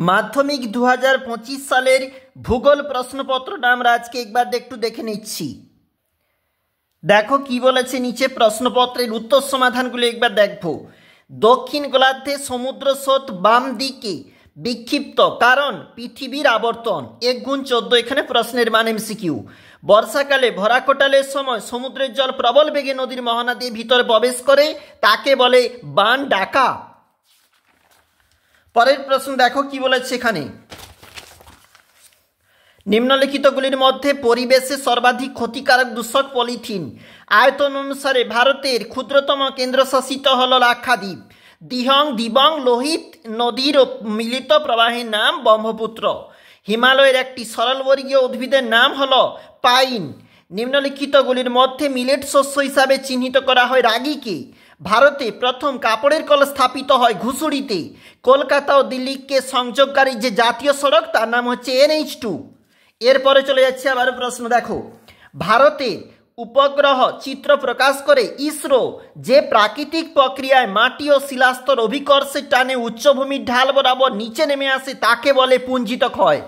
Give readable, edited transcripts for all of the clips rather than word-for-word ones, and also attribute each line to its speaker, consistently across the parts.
Speaker 1: মাধ্যমিক 2025 সালের ভূগোল প্রশ্নপত্রটা আমরা আজকে একবার একটু দেখে নিচ্ছি। দেখো কি বলেছে নিচে, প্রশ্নপত্রের উত্তর সমাধানগুলো একবার দেখো। দক্ষিণ গোলার্ধে সমুদ্র স্রোত বাম দিকে বিক্ষিপ্ত কারণ পৃথিবীর আবর্তন 1x14। এখানে প্রশ্নের মান এমসিকিউ। বর্ষাকালে ভরা কোটালের সময় সমুদ্রের জল প্রবল বেগে নদীর মোহনা দিয়ে ভিতরে প্রবেশ করে, তাকে বলে বান ডাকা। পরের প্রশ্ন দেখো কি বলেছে এখানে, নিম্নলিখিতগুলির মধ্যে পরিবেশে সর্বাধিক ক্ষতিকারক দূষক পলিথিন। আয়তন অনুসারে ভারতের ক্ষুদ্রতম কেন্দ্রশাসিত হল লাক্ষাদ্বীপ। দিহং দিবং লোহিত নদীর মিলিত প্রবাহের নাম ব্রহ্মপুত্র। হিমালয়ের একটি সরলবর্গীয় উদ্ভিদের নাম হল পাইন। নিম্নলিখিতগুলির মধ্যে মিলেট শস্য হিসাবে চিহ্নিত করা হয় রাগিকে। ভারতে প্রথম কাপড়ের কল স্থাপিত হয় ঘুষুড়িতে। কলকাতা ও দিল্লিকে সংযোগকারী যে জাতীয় সড়ক তার নাম হচ্ছে NH2। এরপরে চলে যাচ্ছে আবার প্রশ্ন দেখো, ভারতের উপগ্রহ চিত্র প্রকাশ করে ইসরো যে প্রাকৃতিক প্রক্রিয়ায় মাটি ও শিলাস্তর অভিকর্ষের টানে উচ্চভূমির ঢাল বরাবর নিচে নেমে আসে তাকে বলে পুঞ্জিত ক্ষয়।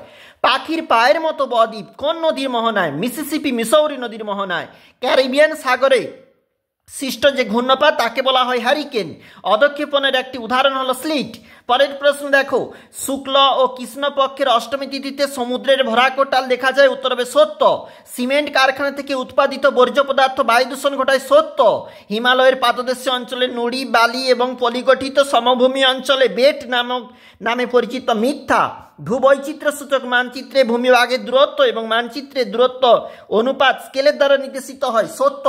Speaker 1: পাখির পায়ের মতো বদ্বীপ কোন নদীর মোহনায়? মিসিসিপি মিসৌরি নদীর মোহনায়। ক্যারিবিয়ান সাগরে সৃষ্ট যে ঘূর্ণপাত তাকে বলা হয় হ্যারিকেন। অধক্ষেপণের একটি উদাহরণ হলো স্লিট। পরের প্রশ্ন দেখো, শুক্ল ও কৃষ্ণপক্ষের অষ্টমী তিথিতে সমুদ্রের ভরা কোটাল দেখা যায়, উত্তর হবে সত্য। সিমেন্ট কারখানা থেকে উৎপাদিত বর্জ্য পদার্থ বায়ু দূষণ ঘটায়, সত্য। হিমালয়ের পাদদেশীয় অঞ্চলে নুড়ি বালি এবং পলিগঠিত সমভূমি অঞ্চলে বেট নামে পরিচিত, মিথ্যা। ভূবৈচিত্র্য সূচক মানচিত্রে ভূমিভাগের দূরত্ব এবং মানচিত্রের দূরত্ব অনুপাত স্কেলের দ্বারা নির্দেশিত হয়, সত্য।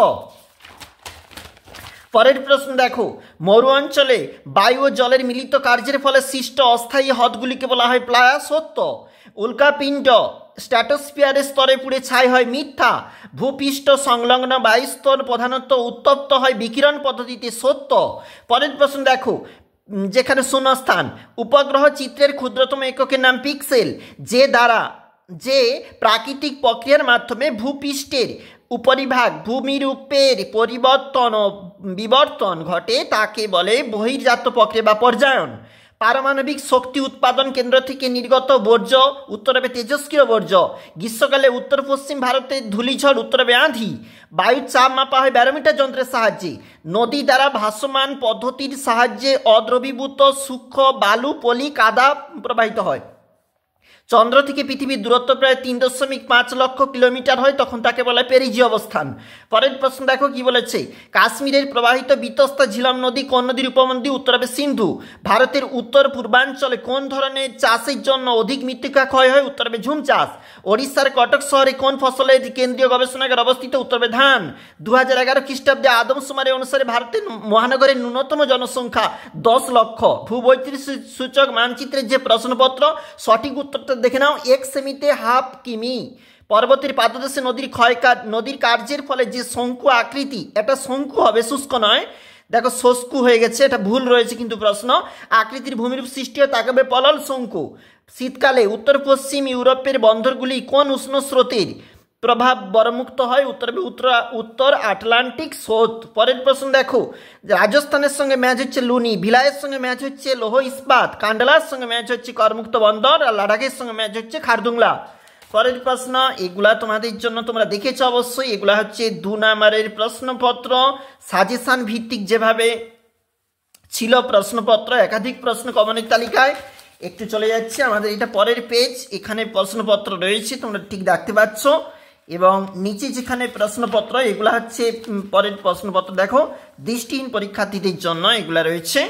Speaker 1: পরের প্রশ্ন দেখো, মরু অঞ্চলে বায়ু ও জলের মিলিত কার্যের ফলে সৃষ্ট অস্থায়ী হ্রদগুলিকে বলা হয় প্লায়া, সত্য। উল্কাপিণ্ড স্ট্র্যাটোস্ফিয়ারের স্তরে পুড়ে ছাই হয়, মিথ্যা। ভূপৃষ্ঠ সংলগ্ন বায়ুস্তর প্রধানত উত্তপ্ত হয় বিকিরণ পদ্ধতিতে, সত্য। পরের প্রশ্ন দেখো, যেখানে শূন্যস্থান, উপগ্রহ চিত্রের ক্ষুদ্রতম এককের নাম পিক্সেল। যে প্রাকৃতিক প্রক্রিয়ার মাধ্যমে ভূপৃষ্ঠের উপরিভাগ ভূমিরূপের পরিবর্তন ও বিবর্তন ঘটে তাকে বলে বহির্জাত প্রক্রিয়া বা পর্যায়ন। পারমাণবিক শক্তি উৎপাদন কেন্দ্র থেকে নির্গত বর্জ্য, উত্তর হবে তেজস্ক্রিয় বর্জ্য। গ্রীষ্মকালে উত্তর পশ্চিম ভারতের ধূলিঝড়, উত্তর হবে আঁধি। বায়ুর চাপ মাপা হয় ব্যারোমিটার যন্ত্রের সাহায্যে। নদী দ্বারা ভাসমান পদ্ধতির সাহায্যে অদ্রবীভূত সূক্ষ্ম বালু, পলি, কাদা প্রবাহিত হয়। চন্দ্র থেকে পৃথিবীর দূরত্ব প্রায় 3.5 লক্ষ কিলোমিটার হয়, তখন তাকে বলা হয় পেরিজি অবস্থান। পরের প্রশ্ন দেখো কি বলেছে, কাশ্মীরের প্রবাহিত বিতস্তা ঝিলম নদী কোন নদীর উপনদী? উত্তর হবে সিন্ধু। ভারতের উত্তর পূর্বাঞ্চলে কোন ধরনের চাষের জন্য অধিক মৃত্তিকা ক্ষয় হয়? উত্তর হবে ঝুম চাষ। ওড়িশার কটক শহরে কোন ফসলের কেন্দ্রীয় গবেষণাগার অবস্থিত? উত্তর হবে ধান। 2011 খ্রিস্টাব্দে আদমশুমারি অনুসারে ভারতের মহানগরের ন্যূনতম জনসংখ্যা 10 লক্ষ। ভূবৈচিত্র্য সূচক মানচিত্রের যে প্রশ্নপত্র, সঠিক উত্তরটা দেখে নাও, 1 সেমিতে হাফ কিমি। পর্বতের পাদদেশে নদীর কার্যের ফলে যে শঙ্কু আকৃতি, এটা শঙ্কু হবে, শুষ্ক নয়। দেখো শস্কু হয়ে গেছে, এটা ভুল রয়েছে কিন্তু প্রশ্ন। আকৃতির ভূমিরূপ সৃষ্টি হয় তাকে বলে পলল শঙ্কু। শীতকালে উত্তর পশ্চিম ইউরোপের বন্দরগুলি কোন উষ্ণ স্রোতের প্রভাব বরমুক্ত হয়? উত্তর আটলান্টিক স্রোত। পরের প্রশ্ন দেখো, রাজস্থানের সঙ্গে ম্যাচ হচ্ছে লুনি, ভিলাইয়ের সঙ্গে ম্যাচ হচ্ছে লৌহ ইস্পাত, কান্ডালার সঙ্গে ম্যাচ হচ্ছে করমুক্ত বন্দর, আর লাদাখের সঙ্গে ম্যাচ হচ্ছে খারদুংলা। পরের প্রশ্ন, এগুলা তোমাদের জন্য তোমরা দেখেছো অবশ্যই, এগুলা হচ্ছে 2 নম্বরের প্রশ্নপত্র সাজেশন ভিত্তিক যেভাবে ছিল প্রশ্নপত্র, একাধিক প্রশ্ন কমনের তালিকায়। একটু চলে যাচ্ছে আমাদের এটা পরের পেজ, এখানে প্রশ্নপত্র রয়েছে তোমরা ঠিক দেখতে পাচ্ছ, এবং নিচে যেখানে প্রশ্নপত্র এগুলা হচ্ছে পরের প্রশ্নপত্র। দেখো দৃষ্টিহীন পরীক্ষার্থীদের জন্য এগুলা রয়েছে।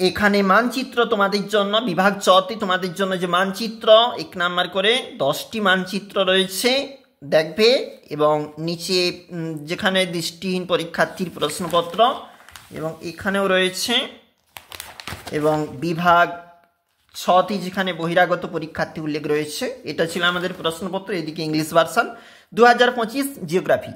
Speaker 1: এখানে মানচিত্র তোমাদের জন্য বিভাগ 4তে তোমাদের জন্য যে মানচিত্র 1 নাম্বার করে 10টি মানচিত্র রয়েছে দেখবে, এবং নিচে যেখানে দৃষ্টিহীন পরীক্ষার্থীর প্রশ্নপত্র এবং এখানেও রয়েছে, এবং বিভাগ 6টি যেখানে বহিরাগত পরীক্ষার্থী উল্লেখ রয়েছে। এটা ছিল আমাদের প্রশ্নপত্র, এদিকে ইংলিশ ভার্সন 2025 জিওগ্রাফি।